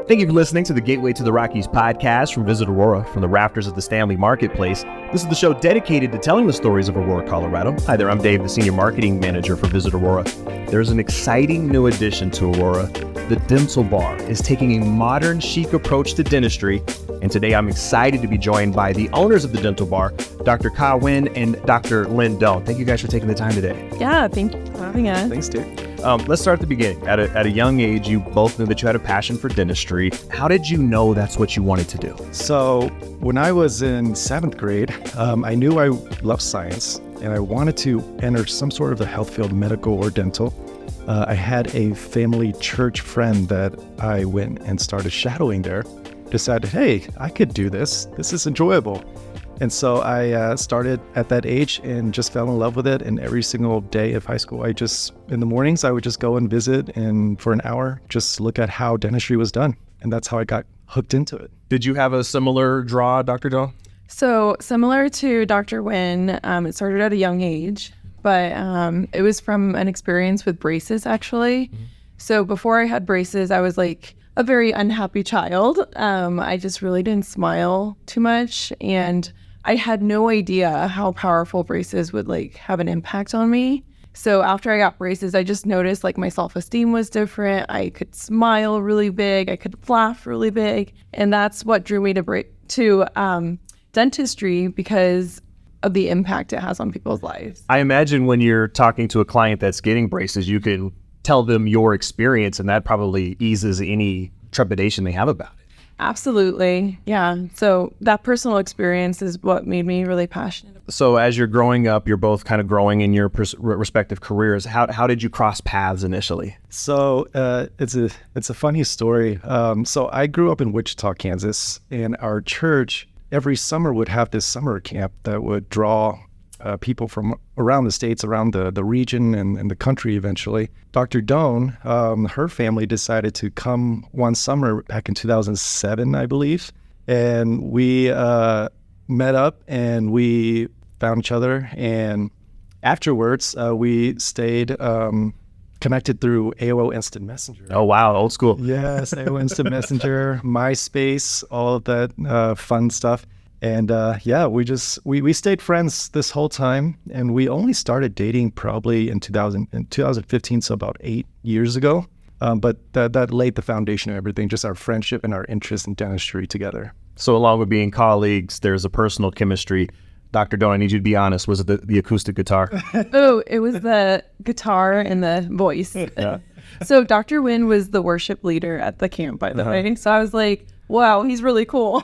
Thank you for listening to the Gateway to the Rockies podcast from Visit Aurora from the rafters of the Stanley Marketplace. This is the show dedicated to telling the stories of Aurora, Colorado. Hi there, I'm Dave, the Senior Marketing Manager for Visit Aurora. There's an exciting new addition to Aurora. The Dental Bar is taking a modern, chic approach to dentistry. And today I'm excited to be joined by the owners of the Dental Bar, Dr. Kha Nguyen and Dr. Lynn Doan. Thank you guys for taking the time today. Yeah, thank you for having us. Thanks, dude. Let's start at the beginning. At a young age, you both knew that you had a passion for dentistry. How did you know that's what you wanted to do? So when I was in 7th grade, I knew I loved science and I wanted to enter some sort of the health field, medical or dental. I had a family church friend that I went and started shadowing there, decided, hey, I could do this. This is enjoyable. And so I started at that age and just fell in love with it. And every single day of high school, in the mornings, I would just go and visit and for an hour, just look at how dentistry was done. And that's how I got hooked into it. Did you have a similar draw, Dr. Doan? So similar to Dr. Nguyen, it started at a young age, but it was from an experience with braces, actually. Mm-hmm. So before I had braces, I was like a very unhappy child. I just really didn't smile too much. And I had no idea how powerful braces would have an impact on me. So after I got braces, I just noticed my self-esteem was different. I could smile really big. I could laugh really big. And that's what drew me to dentistry because of the impact it has on people's lives. I imagine when you're talking to a client that's getting braces, you can tell them your experience and that probably eases any trepidation they have about it. Absolutely. Yeah. So that personal experience is what made me really passionate. So as you're growing up, you're both kind of growing in your respective careers. How did you cross paths initially? So it's a funny story. So I grew up in Wichita, Kansas, and our church every summer would have this summer camp that would draw people from around the states, around the region and the country eventually. Dr. Doan, her family decided to come one summer back in 2007, I believe. And we met up and we found each other. And afterwards, we stayed connected through AOL Instant Messenger. Oh, wow. Old school. Yes, AOL Instant Messenger, MySpace, all of that fun stuff. And we stayed friends this whole time, and we only started dating probably in 2015, so about 8 years ago. But that laid the foundation of everything, just our friendship and our interest in dentistry together. So along with being colleagues, there's a personal chemistry. Dr. Doan, I need you to be honest. Was it the acoustic guitar? Oh, it was the guitar and the voice. Yeah. So Dr. Nguyen was the worship leader at the camp, by the way. So I was like, wow, he's really cool.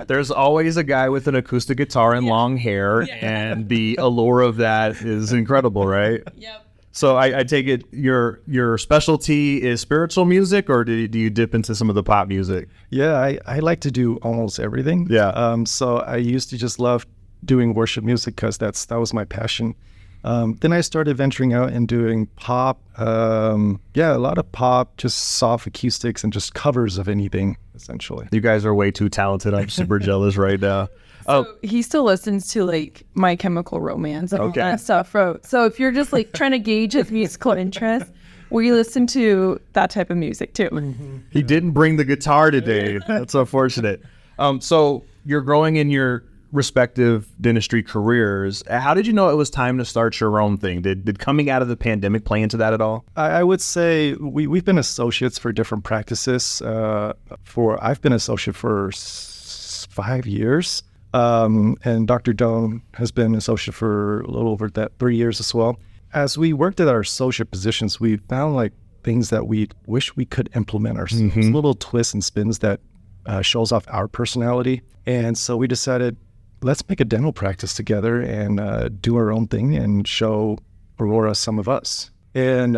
There's always a guy with an acoustic guitar and long hair, and the allure of that is incredible, right? Yep. So I take it your specialty is spiritual music, or do you dip into some of the pop music? Yeah, I like to do almost everything. Yeah. So I used to just love doing worship music because that was my passion. Then I started venturing out and doing pop. A lot of pop, just soft acoustics and just covers of anything, essentially. You guys are way too talented. I'm super jealous right now. So he still listens to My Chemical Romance and all that stuff. So if you're just trying to gauge his musical interest, we listen to that type of music too. He didn't bring the guitar today. That's unfortunate. So you're growing in your respective dentistry careers. How did you know it was time to start your own thing? Did coming out of the pandemic play into that at all? I would say we've been associates for different practices. I've been associate for 5 years, and Dr. Doan has been associate for a little over 3 years as well. As we worked at our associate positions, we found things that we wish we could implement ourselves, little twists and spins that shows off our personality. And so we decided, let's make a dental practice together and do our own thing and show Aurora some of us. And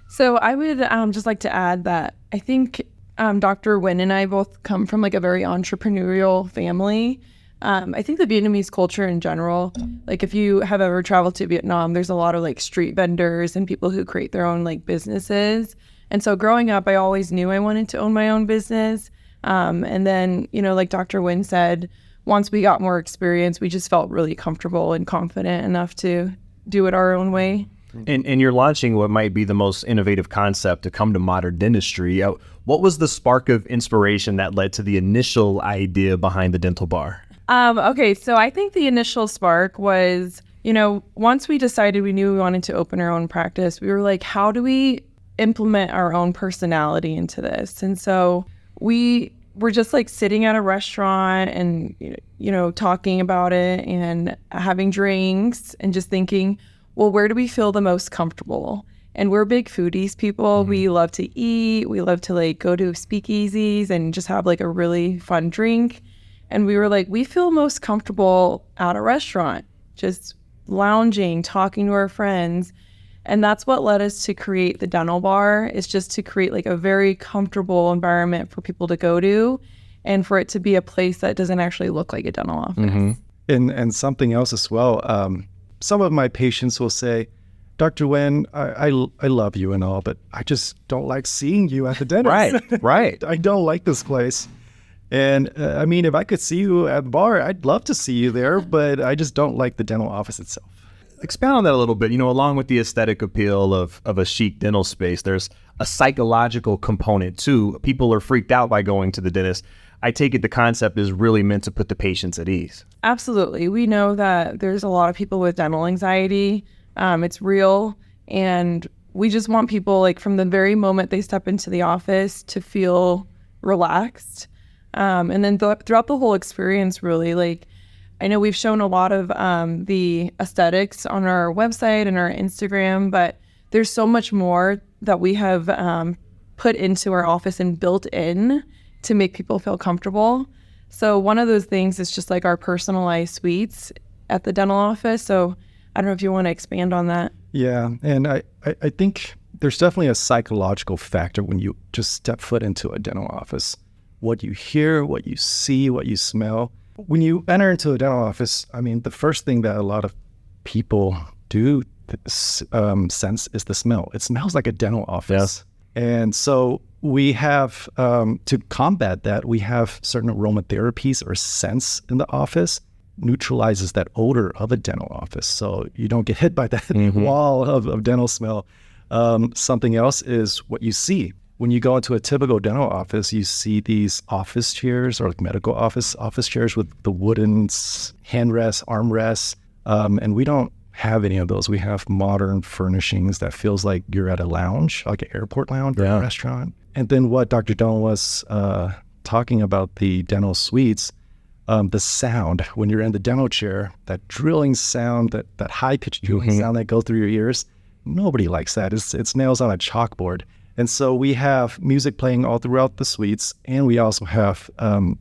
So I would just like to add that I think Dr. Nguyen and I both come from a very entrepreneurial family. I think the Vietnamese culture in general, if you have ever traveled to Vietnam, there's a lot of street vendors and people who create their own businesses. And so growing up, I always knew I wanted to own my own business. And then, like Dr. Nguyen said, once we got more experience, we just felt really comfortable and confident enough to do it our own way. And you're launching what might be the most innovative concept to come to modern dentistry. What was the spark of inspiration that led to the initial idea behind the dental bar? Okay, so I think the initial spark was, once we decided we knew we wanted to open our own practice, we were like, how do we implement our own personality into this? And so we were just like sitting at a restaurant and, talking about it and having drinks and just thinking, well, where do we feel the most comfortable? And we're big foodies people. Mm-hmm. We love to eat. We love to like go to speakeasies and just have like a really fun drink. And we were like, we feel most comfortable at a restaurant, just lounging, talking to our friends. And that's what led us to create the dental bar, is just to create like a very comfortable environment for people to go to and for it to be a place that doesn't actually look like a dental office. Mm-hmm. And something else as well. Some of my patients will say, Dr. Nguyen, I love you and all, but I just don't like seeing you at the dentist. Right. I don't like this place. And if I could see you at the bar, I'd love to see you there, but I just don't like the dental office itself. Expound on that a little bit. Along with the aesthetic appeal of a chic dental space, there's a psychological component too. People are freaked out by going to the dentist. I take it the concept is really meant to put the patients at ease. Absolutely. We know that there's a lot of people with dental anxiety. It's real. And we just want people, like, from the very moment they step into the office to feel relaxed. And then throughout the whole experience, really, like, I know we've shown a lot of the aesthetics on our website and our Instagram, but there's so much more that we have put into our office and built in to make people feel comfortable. So one of those things is just like our personalized suites at the dental office. So I don't know if you want to expand on that. Yeah, and I think there's definitely a psychological factor when you just step foot into a dental office. What you hear, what you see, what you smell. When you enter into a dental office, the first thing that a lot of people do sense is the smell. It smells like a dental office. Yes. And so we have, to combat that, we have certain aromatherapies or scents in the office, neutralizes that odor of a dental office. So you don't get hit by that wall of dental smell. Something else is what you see. When you go into a typical dental office, you see these office chairs or like medical office chairs with the wooden handrests, armrests, and we don't have any of those. We have modern furnishings that feels like you're at a lounge, like an airport lounge or a restaurant. And then what Dr. Doan was talking about, the dental suites, the sound when you're in the dental chair, that drilling sound, that high-pitched drilling sound that goes through your ears, nobody likes that. It's nails on a chalkboard. And so we have music playing all throughout the suites, and we also have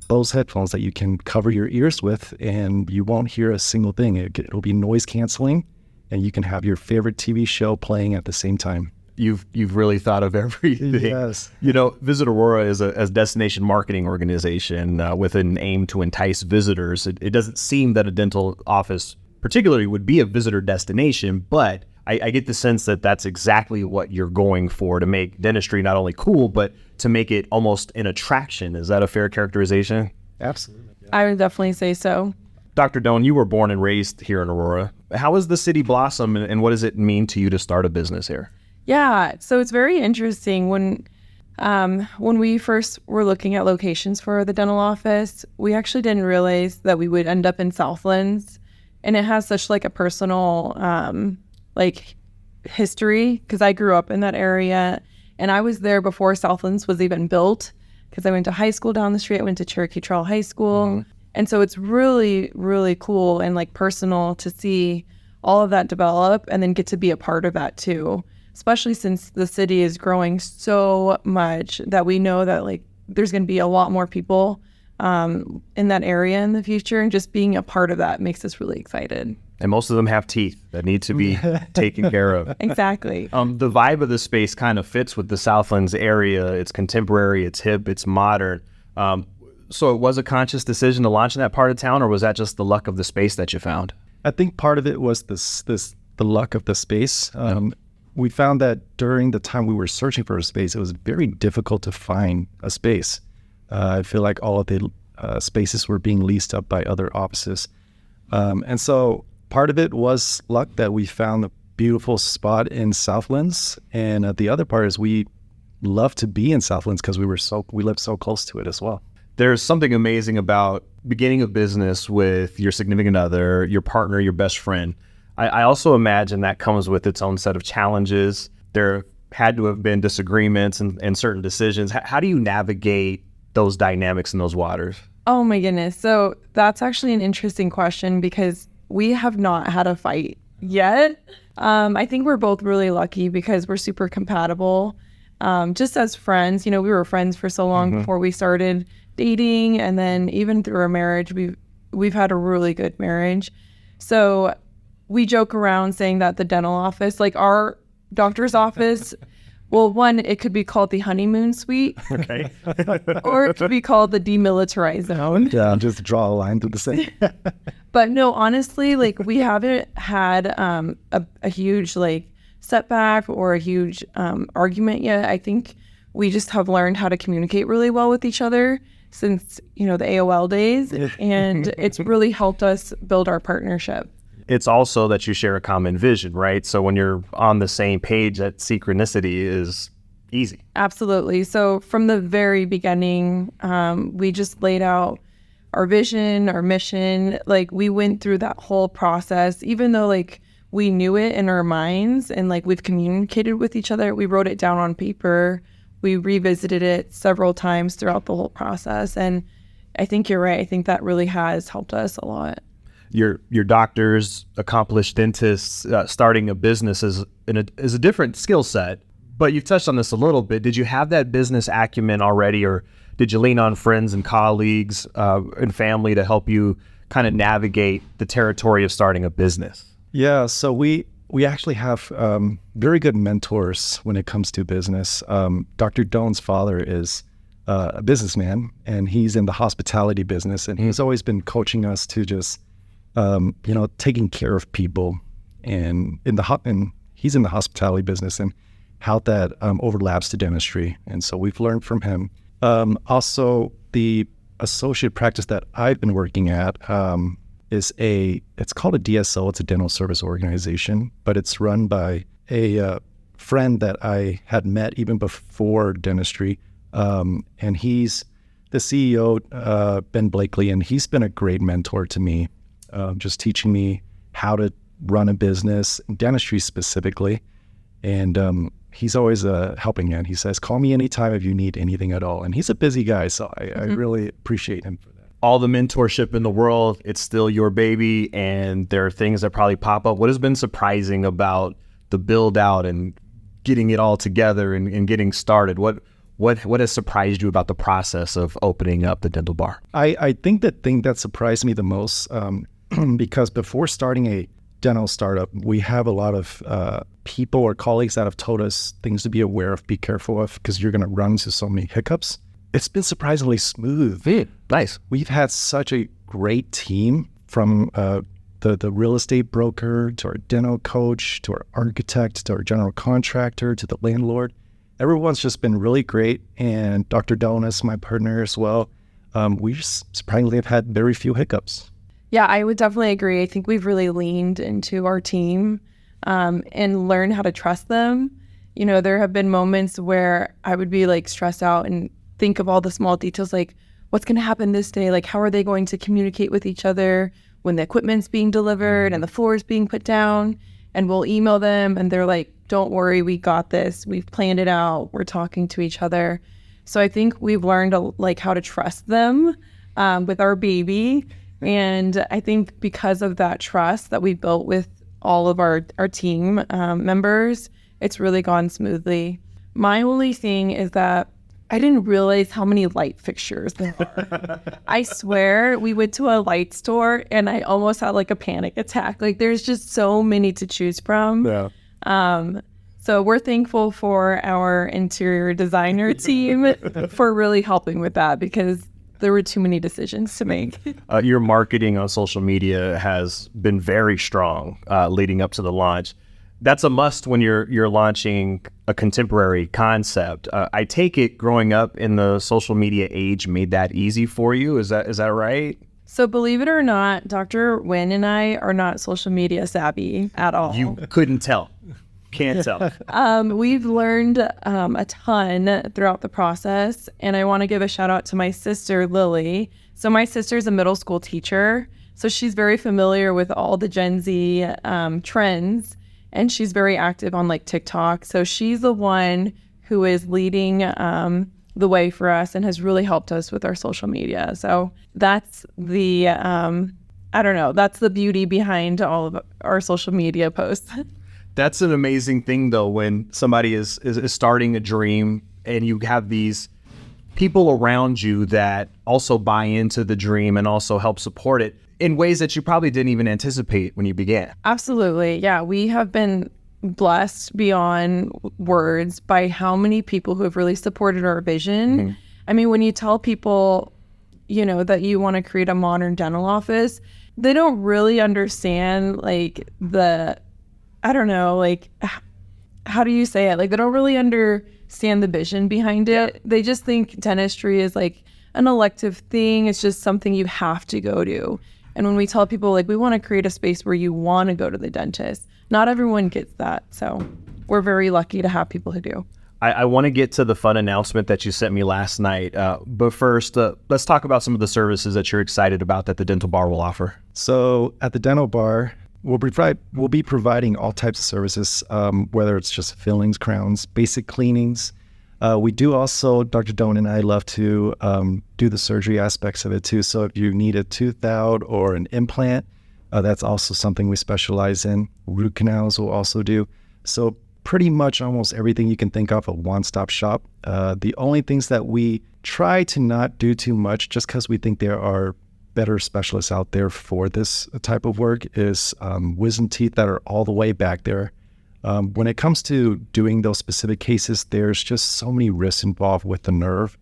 Bose headphones that you can cover your ears with, and you won't hear a single thing. It'll be noise canceling, and you can have your favorite TV show playing at the same time. You've really thought of everything. Yes. Visit Aurora is a destination marketing organization with an aim to entice visitors. It doesn't seem that a dental office particularly would be a visitor destination, but I get the sense that that's exactly what you're going for, to make dentistry not only cool, but to make it almost an attraction. Is that a fair characterization? Absolutely. Yeah. I would definitely say so. Dr. Doan, you were born and raised here in Aurora. How has the city blossomed, and what does it mean to you to start a business here? Yeah, so it's very interesting. When we first were looking at locations for the dental office, we actually didn't realize that we would end up in Southlands, and it has such like a personal history, because I grew up in that area, and I was there before Southlands was even built, because I went to high school down the street. I went to Cherokee Trail High School. And so it's really, really cool and like personal to see all of that develop and then get to be a part of that too, especially since the city is growing so much that we know that like there's going to be a lot more people in that area in the future, and just being a part of that makes us really excited. And most of them have teeth that need to be taken care of. Exactly. The vibe of the space kind of fits with the Southlands area. It's contemporary, it's hip, it's modern. So it was a conscious decision to launch in that part of town, or was that just the luck of the space that you found? I think part of it was the luck of the space. We found that during the time we were searching for a space, it was very difficult to find a space. I feel like all of the spaces were being leased up by other offices. And so part of it was luck that we found beautiful spot in Southlands, and the other part is we love to be in Southlands because we live so close to it as well. There's something amazing about beginning a business with your significant other, your partner, your best friend. I also imagine that comes with its own set of challenges. There had to have been disagreements and certain decisions. How do you navigate those dynamics in those waters? Oh my goodness. So that's actually an interesting question because we have not had a fight yet. I think we're both really lucky because we're super compatible. Just as friends, we were friends for so long before we started dating, and then even through our marriage, we've had a really good marriage. So we joke around saying that the dental office, like our doctor's office, well, one, it could be called the honeymoon suite. Okay. Or it could be called the demilitarized zone. Yeah, just draw a line through the same. But no, honestly, like we haven't had a huge like setback or a huge argument yet. I think we just have learned how to communicate really well with each other since, the AOL days. And it's really helped us build our partnership. It's also that you share a common vision, right? So when you're on the same page, that synchronicity is easy. Absolutely. So from the very beginning, we just laid out our vision, our mission. Like we went through that whole process, even though like we knew it in our minds and like we've communicated with each other. We wrote it down on paper. We revisited it several times throughout the whole process. And I think you're right. I think that really has helped us a lot. Your doctors, accomplished dentists, starting a business is a different skill set. But you've touched on this a little bit. Did you have that business acumen already, or did you lean on friends and colleagues and family to help you kind of navigate the territory of starting a business? Yeah, so we actually have very good mentors when it comes to business. Dr. Doan's father is a businessman, and he's in the hospitality business, and he's always been coaching us to just taking care of people, and he's in the hospitality business, and how that overlaps to dentistry. And so we've learned from him. Also, the associate practice that I've been working at it's called a DSO. It's a dental service organization, but it's run by a friend that I had met even before dentistry. And he's the CEO, Ben Blakely, and he's been a great mentor to me. Just teaching me how to run a business, dentistry specifically. And he's always a helping hand. He says, call me anytime if you need anything at all. And he's a busy guy, so I really appreciate him for that. All the mentorship in the world, it's still your baby, and there are things that probably pop up. What has been surprising about the build out and getting it all together and getting started? What has surprised you about the process of opening up the dental bar? I think the thing that surprised me the most, because before starting a dental startup, we have a lot of people or colleagues that have told us things to be aware of, be careful of, because you're going to run into so many hiccups. It's been surprisingly smooth. Nice. We've had such a great team, from the real estate broker to our dental coach to our architect to our general contractor to the landlord. Everyone's just been really great. And Dr. Doan is my partner as well. We surprisingly have had very few hiccups. Yeah, I would definitely agree. I think we've really leaned into our team and learned how to trust them. There have been moments where I would be like stressed out and think of all the small details, like what's going to happen this day? Like, how are they going to communicate with each other when the equipment's being delivered and the floor is being put down? And we'll email them and they're like, don't worry, we got this. We've planned it out. We're talking to each other. So I think we've learned how to trust them with our baby. And I think because of that trust that we built with all of our team members, it's really gone smoothly. My only thing is that I didn't realize how many light fixtures there are. I swear, we went to a light store and I almost had like a panic attack. Like there's just so many to choose from. Yeah. So we're thankful for our interior designer team for really helping with that, because there were too many decisions to make. Your marketing on social media has been very strong leading up to the launch. That's a must when you're launching a contemporary concept. I take it growing up in the social media age made that easy for you. Is that right? So believe it or not, Dr. Nguyen and I are not social media savvy at all. You couldn't tell. Can't tell. We've learned a ton throughout the process, and I want to give a shout out to my sister, Lily. So my sister's a middle school teacher, so she's very familiar with all the Gen Z trends, and she's very active on like TikTok. So she's the one who is leading the way for us and has really helped us with our social media. So that's the, that's the beauty behind all of our social media posts. That's an amazing thing, though, when somebody is starting a dream and you have these people around you that also buy into the dream and also help support it in ways that you probably didn't even anticipate when you began. Absolutely. Yeah, we have been blessed beyond words by how many people who have really supported our vision. Mm-hmm. I mean, when you tell people, that you want to create a modern dental office, they don't really understand how do you say it? Like, they don't really understand the vision behind it. Yeah. They just think dentistry is like an elective thing. It's just something you have to go to. And when we tell people, like, we want to create a space where you want to go to the dentist, not everyone gets that. So we're very lucky to have people who do. I want to get to the fun announcement that you sent me last night. But first, let's talk about some of the services that you're excited about that the dental bar will offer. So at the dental bar, we'll be providing all types of services, whether it's just fillings, crowns, basic cleanings. We do also, Dr. Doan and I love to do the surgery aspects of it too. So if you need a tooth out or an implant, that's also something we specialize in. Root canals we'll also do. So pretty much almost everything you can think of, a one-stop shop. The only things that we try to not do too much, just because we think there are better specialists out there for this type of work, is wisdom teeth that are all the way back there. When it comes to doing those specific cases, there's just so many risks involved with the nerve,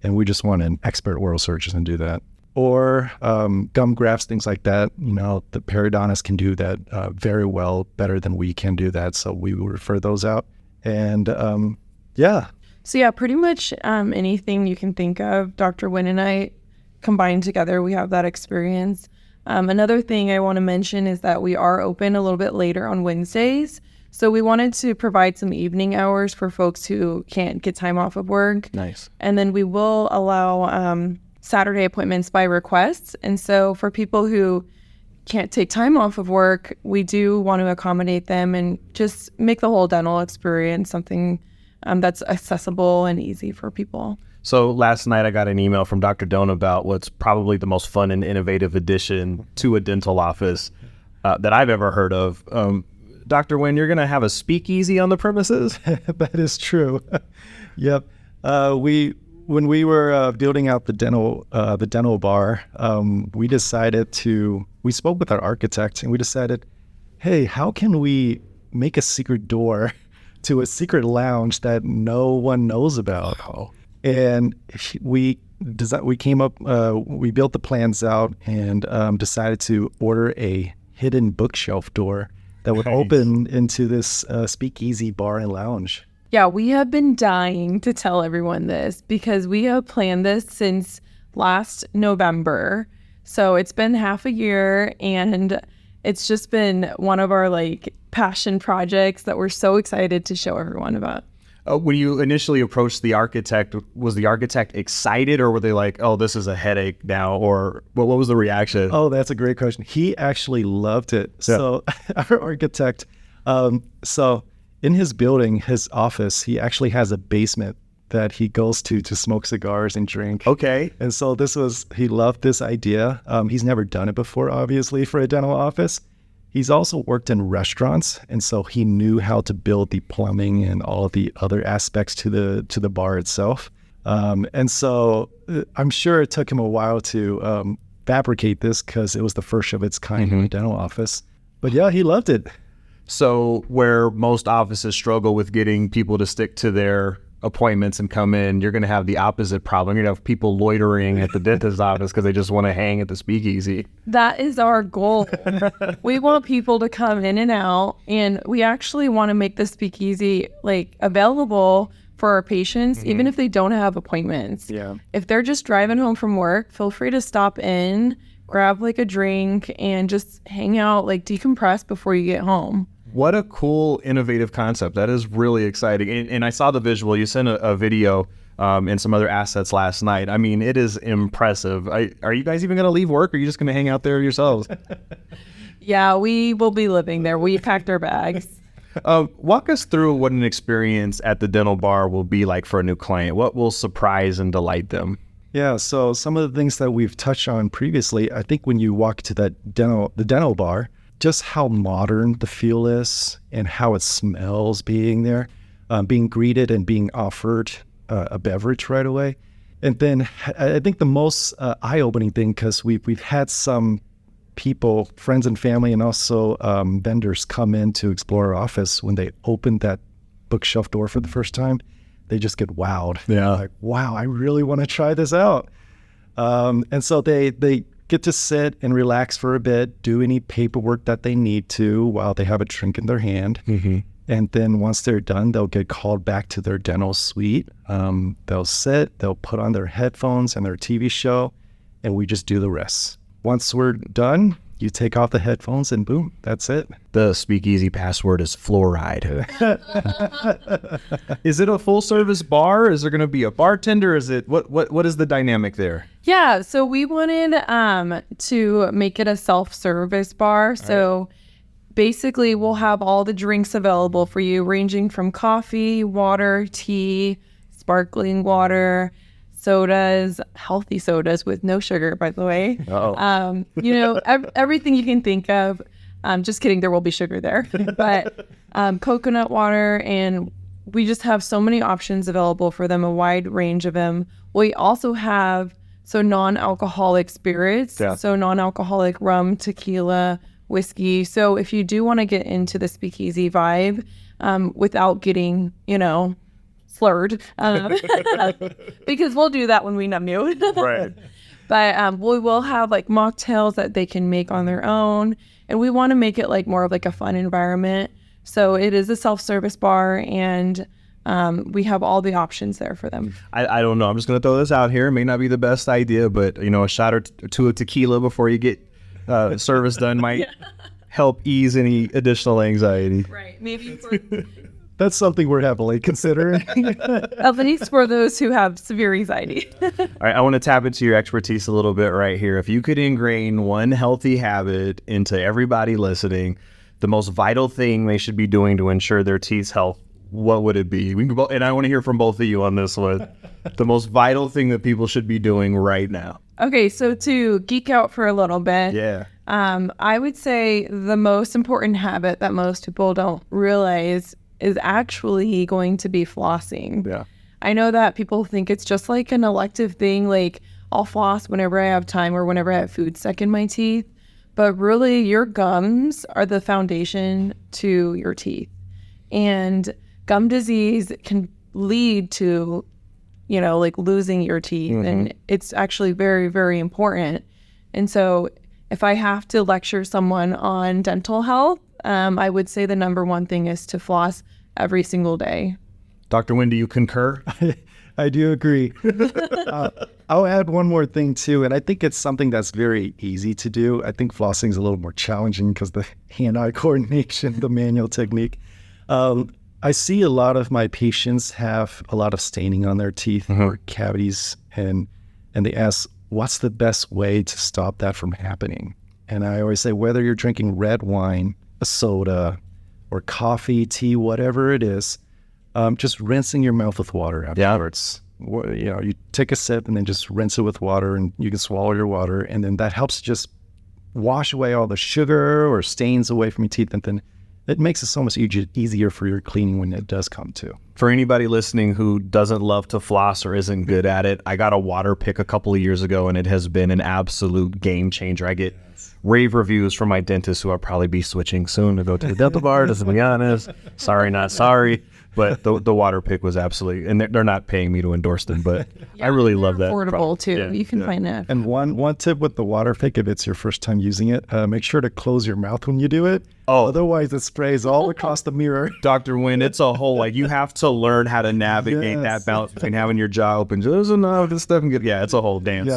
and we just want an expert oral surgeon to do that. Or gum grafts, things like that. The periodontist can do that very well, better than we can do that. So we will refer those out. And So yeah, pretty much anything you can think of, Dr. Nguyen and I combined together, we have that experience. Another thing I want to mention is that we are open a little bit later on Wednesdays. So we wanted to provide some evening hours for folks who can't get time off of work. Nice. And then we will allow Saturday appointments by request. And so for people who can't take time off of work, we do want to accommodate them and just make the whole dental experience something that's accessible and easy for people. So last night I got an email from Dr. Doan about what's probably the most fun and innovative addition to a dental office that I've ever heard of. Dr. Nguyen, you're going to have a speakeasy on the premises? That is true. Yep. When we were building out the dental bar, we spoke with our architect and we decided, hey, how can we make a secret door to a secret lounge that no one knows about? Oh. And we built the plans out and decided to order a hidden bookshelf door that would open into this speakeasy bar and lounge. Yeah, we have been dying to tell everyone this because we have planned this since last November. So it's been half a year and it's just been one of our passion projects that we're so excited to show everyone about. When you initially approached the architect, was the architect excited or were they like, oh, this is a headache now? Or what was the reaction? Oh, that's a great question. He actually loved it. Yeah. So our architect, in his building, his office, he actually has a basement that he goes to smoke cigars and drink. Okay. And so he loved this idea. He's never done it before, obviously, for a dental office. He's also worked in restaurants, and so he knew how to build the plumbing and all of the other aspects to the bar itself. And so I'm sure it took him a while to fabricate this because it was the first of its kind in a dental office. But yeah, he loved it. So where most offices struggle with getting people to stick to their appointments and come in, you're going to have the opposite problem. You're going to have people loitering at the dentist's office because they just want to hang at the speakeasy. That is our goal. We want people to come in and out, and we actually want to make the speakeasy available for our patients, even if they don't have appointments. Yeah. If they're just driving home from work, feel free to stop in, grab like a drink, and just hang out, like decompress before you get home. What a cool, innovative concept. That is really exciting. And I saw the visual. You sent a video and some other assets last night. I mean, it is impressive. Are you guys even going to leave work, or are you just going to hang out there yourselves? Yeah, we will be living there. We packed our bags. Walk us through what an experience at the dental bar will be like for a new client. What will surprise and delight them? Yeah, so some of the things that we've touched on previously, I think when you walk to the dental bar, just how modern the feel is and how it smells being there, being greeted and being offered a beverage right away. And then I think the most eye-opening thing, because we've had some people, friends and family, and also vendors come in to explore our office. When they open that bookshelf door for the first time, they just get wowed. Yeah. Like, wow, I really want to try this out. And so they get to sit and relax for a bit, do any paperwork that they need to while they have a drink in their hand. Mm-hmm. And then once they're done, they'll get called back to their dental suite. They'll sit, they'll put on their headphones and their TV show, and we just do the rest. Once we're done, you take off the headphones and boom, that's it. The speakeasy password is fluoride. Is it a full service bar? Is there going to be a bartender? Is it what is the dynamic there? Yeah, so we wanted to make it a self-service bar. So basically we'll have all the drinks available for you, ranging from coffee, water, tea, sparkling water, sodas, healthy sodas with no sugar, by the way. Everything you can think of. Just kidding, there will be sugar there. But coconut water, and we just have so many options available for them, a wide range of them. We also have non-alcoholic spirits, so non-alcoholic rum, tequila, whiskey. So if you do want to get into the speakeasy vibe without getting, slurred, because we'll do that when we numb you. Right. But we will have like mocktails that they can make on their own, and we want to make it like more of like a fun environment. So it is a self-service bar, and we have all the options there for them. I don't know. I'm just going to throw this out here. It may not be the best idea, but a shot or two of tequila before you get service done might help ease any additional anxiety. Right. Maybe for That's something we're heavily considering. at least for those who have severe anxiety. All right, I want to tap into your expertise a little bit right here. If you could ingrain one healthy habit into everybody listening, the most vital thing they should be doing to ensure their teeth's health, what would it be? And I want to hear from both of you on this one. The most vital thing that people should be doing right now. Okay, so to geek out for a little bit, I would say the most important habit that most people don't realize is actually going to be flossing. Yeah. I know that people think it's just like an elective thing, like I'll floss whenever I have time or whenever I have food stuck in my teeth. But really, your gums are the foundation to your teeth. And gum disease can lead to, like losing your teeth. Mm-hmm. And it's actually very, very important. And so if I have to lecture someone on dental health, I would say the number one thing is to floss every single day. Dr. Nguyen, do you concur? I do agree. I'll add one more thing too, and I think it's something that's very easy to do. I think flossing is a little more challenging because the hand-eye coordination, the manual technique. I see a lot of my patients have a lot of staining on their teeth or cavities, and they ask, what's the best way to stop that from happening? And I always say, whether you're drinking red wine, a soda, or coffee, tea, whatever it is, just rinsing your mouth with water afterwards. Yeah. You take a sip and then just rinse it with water, and you can swallow your water, and then that helps just wash away all the sugar or stains away from your teeth, and then it makes it so much easier for your cleaning when it does come to. For anybody listening who doesn't love to floss or isn't good at it, I got a water pick a couple of years ago, and it has been an absolute game changer. I get rave reviews from my dentist, who I'll probably be switching soon to go to the dental bar, to be honest. Sorry, not sorry. But the water pick was absolutely, and they're not paying me to endorse them, but I really love that. Affordable too. Yeah, you can find that. And one tip with the water pick, if it's your first time using it, make sure to close your mouth when you do it. Oh. Otherwise it sprays all across the mirror. Dr. Nguyen, it's a whole, like, you have to learn how to navigate that balance between having your jaw open. There's enough, this stuff. Yeah, it's a whole dance.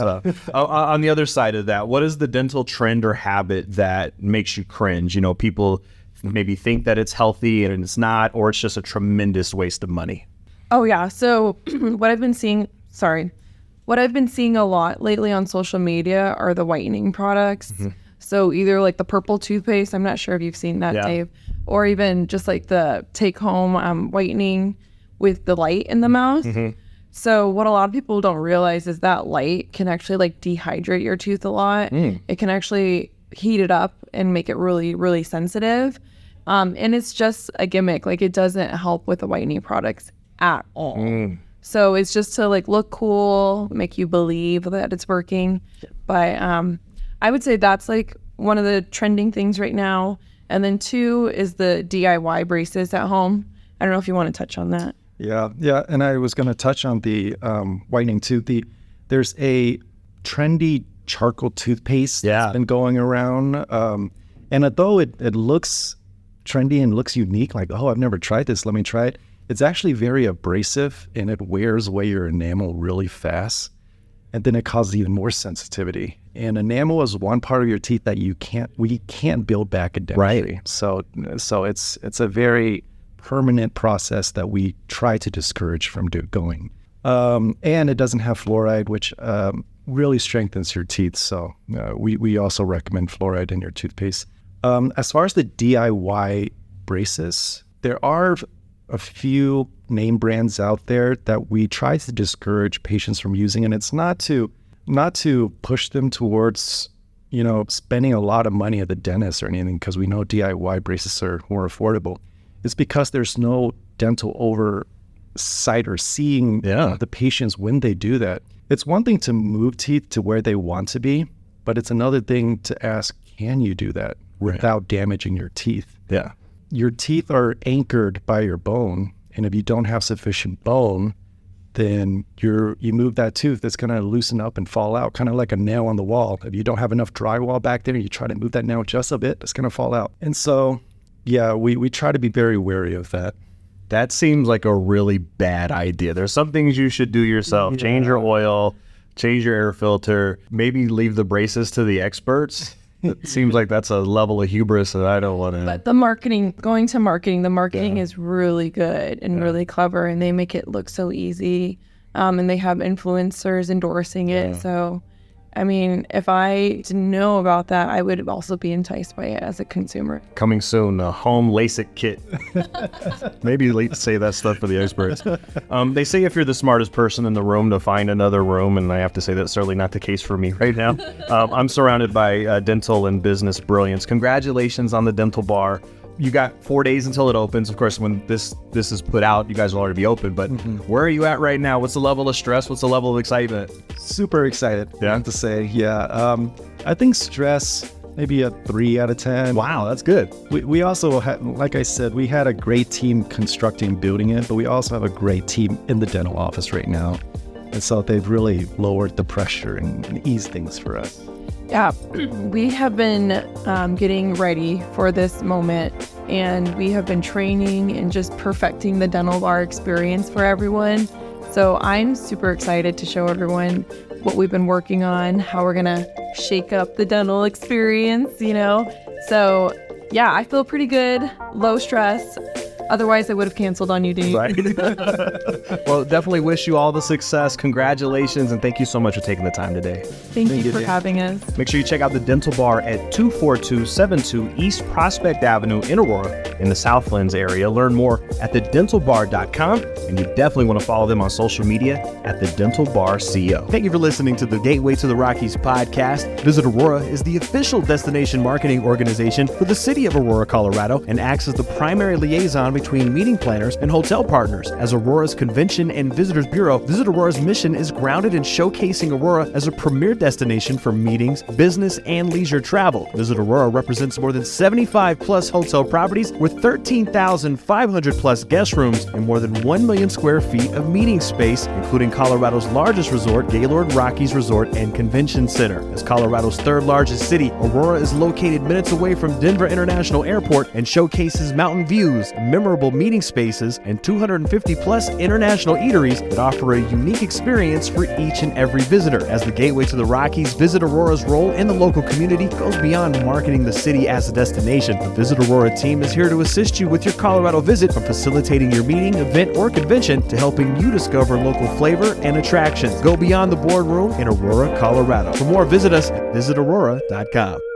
On the other side of that, what is the dental trend or habit that makes you cringe? You know, people maybe think that it's healthy and it's not, or it's just a tremendous waste of money. Oh yeah. So what I've been seeing a lot lately on social media are the whitening products. So either like the purple toothpaste, I'm not sure if you've seen that, Dave, or even just like the take home whitening with the light in the mouth. So what a lot of people don't realize is that light can actually like dehydrate your tooth a lot. It can actually heat it up and make it really, really sensitive. And it's just a gimmick. Like, it doesn't help with the whitening products at all. So it's just to like look cool, make you believe that it's working. But I would say that's like one of the trending things right now. And then 2 is the DIY braces at home. I don't know if you want to touch on that. Yeah. And I was going to touch on the whitening too. There's a trendy charcoal toothpaste that's been going around. And although it looks trendy and looks unique, like, oh, I've never tried this, let me try it. It's actually very abrasive and it wears away your enamel really fast. And then it causes even more sensitivity. And enamel is one part of your teeth that we can't build back in dentistry. Right. So it's a very permanent process that we try to discourage from going. And it doesn't have fluoride, which really strengthens your teeth. So we also recommend fluoride in your toothpaste. As far as the DIY braces, there are a few name brands out there that we try to discourage patients from using, and it's not to push them towards, spending a lot of money at the dentist or anything, because we know DIY braces are more affordable. It's because there's no dental oversight or seeing the patients when they do that. It's one thing to move teeth to where they want to be, but it's another thing to ask, can you do that without damaging your teeth? Yeah. Your teeth are anchored by your bone, and if you don't have sufficient bone, then you move that tooth, it's going to loosen up and fall out, kind of like a nail on the wall. If you don't have enough drywall back there, you try to move that nail just a bit, it's going to fall out. And so, we try to be very wary of that. That seems like a really bad idea. There's some things you should do yourself. Change your oil, change your air filter, maybe leave the braces to the experts. It seems like that's a level of hubris that I don't want to. But the marketing is really good and really clever, and they make it look so easy. And they have influencers endorsing it. So, I mean, if I didn't know about that, I would also be enticed by it as a consumer. Coming soon, a home LASIK kit. Maybe say that stuff for the experts. They say if you're the smartest person in the room to find another room, and I have to say that's certainly not the case for me right now. I'm surrounded by dental and business brilliance. Congratulations on the dental bar. You got 4 days until it opens. Of course, when this is put out, you guys will already be open. But where are you at right now? What's the level of stress? What's the level of excitement? Super excited, I have to say. I think stress, maybe a 3 out of 10. Wow, that's good. We also had, like I said, we had a great team constructing, building it, but we also have a great team in the dental office right now. And so they've really lowered the pressure and eased things for us. Yeah, we have been getting ready for this moment, and we have been training and just perfecting the dental bar experience for everyone. So I'm super excited to show everyone what we've been working on, how we're gonna shake up the dental experience, So yeah, I feel pretty good, low stress. Otherwise, I would have canceled on you, Dave. Right. Well, definitely wish you all the success. Congratulations, and thank you so much for taking the time today. Thank you for having us. Make sure you check out the dental bar at 24272 East Prospect Avenue in Aurora in the Southlands area. Learn more at thedentalbar.com, and you definitely want to follow them on social media at the Dental Bar CO. Thank you for listening to the Gateway to the Rockies podcast. Visit Aurora is the official destination marketing organization for the city of Aurora, Colorado, and acts as the primary liaison between meeting planners and hotel partners. As Aurora's Convention and Visitors Bureau, Visit Aurora's mission is grounded in showcasing Aurora as a premier destination for meetings, business, and leisure travel. Visit Aurora represents more than 75 plus hotel properties with 13,500 plus guest rooms and more than 1 million square feet of meeting space, including Colorado's largest resort, Gaylord Rockies Resort and Convention Center. As Colorado's third largest city, Aurora is located minutes away from Denver International Airport and showcases mountain views, memorable meeting spaces, and 250 plus international eateries that offer a unique experience for each and every visitor. As the gateway to the Rockies, Visit Aurora's role in the local community goes beyond marketing the city as a destination. The Visit Aurora team is here to assist you with your Colorado visit, from facilitating your meeting, event, or convention to helping you discover local flavor and attractions. Go beyond the boardroom in Aurora, Colorado. For more, visit us at visitaurora.com.